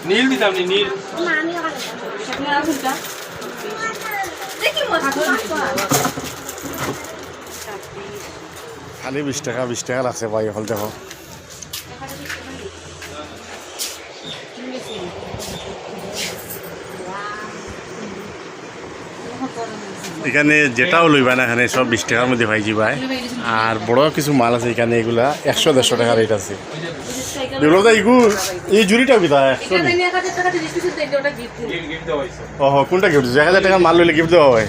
নীল দিতাম নীল খালি 20 টাকা লাগছে ভাই হল দেখো এখানে যেটাও লইবা না এখানে সব 20 টাকার মধ্যে পাইছি ভাই আর বড় কিছু মাল আছে এখানে এগুলা 100-150 টাকা রেট আছে এগুলো তো এই জুড়িটা বিদা 100 ও কোনটা গিফট 1000 টাকার মাল লইলে গিফট দেওয়া হয়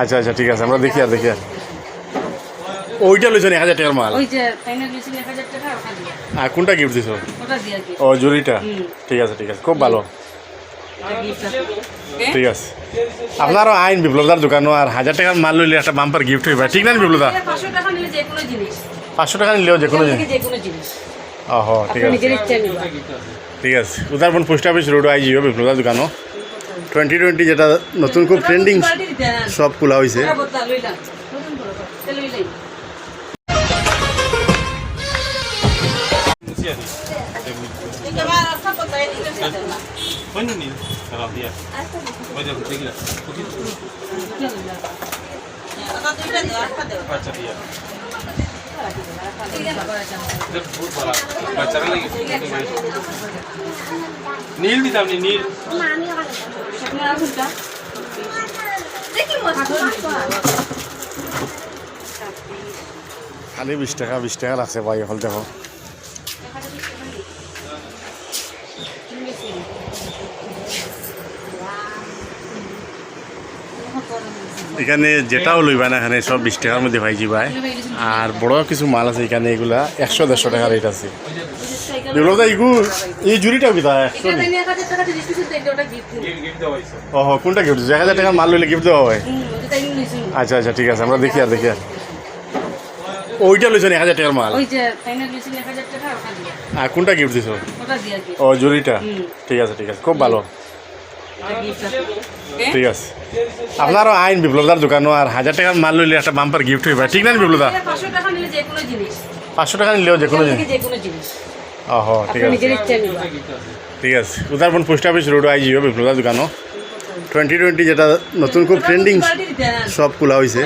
আচ্ছা আচ্ছা ঠিক আছে আমরা দেখি আর ওইটা লইছেন 1000 টাকার মাল আর কোনটা গিফট দিছো ও জুড়িটা ঠিক আছে খুব ভালো ঠিক আছে আপনারও আইন বিপ্লবদার দোকানও আর 1000 টাকার মাল লইলে একটা বাম্পার গিফট হইবা ঠিক না বিপ্লবদা 500 টাকা নিলেও যে কোনো জিনিস ওহো ঠিক আছে উদারবন পোস্ট অফিস রোড আইজিও বিপ্লবদার দোকানও 2020 যেটা নতুন খুব ট্রেন্ডিং সব খোলা হয়েছে নীল দিতাম নীল খালি 20 টাকা লাগছে ভাই হল দেখো এখানে যেটাও লইবা না এখানে সব 20 টাকার মধ্যে পাইছি ভাই আর বড় কিছু মাল আছে এখানে এগুলা 100-150 টাকা রেট আছে এগুলো তো এই জুড়িটা বিদা 100 ও কোনটা গিফট 1000 টাকার মাল লইলে গিফট দেওয়া হয় আচ্ছা আচ্ছা ঠিক আছে আমরা দেখি আর ওইটা লইছেন 1000 টাকার মাল আর কোনটা গিফট দিছো ও জুড়িটা ঠিক আছে খুব ভালো ঠিক আছে আপনারও আইন বিপ্লবদার দোকানও আর 1000 টাকার মাল লইলে একটা বাম্পার গিফট হইবা ঠিক না বিপ্লবদা 500 টাকা নিলেও যে কোনো জিনিস ওহো ঠিক আছে উদারবন পোস্ট অফিস রোড আইজিও বিপ্লবদার দোকানও 2020 যেটা নতুন খুব ট্রেন্ডিং সব খোলা হয়েছে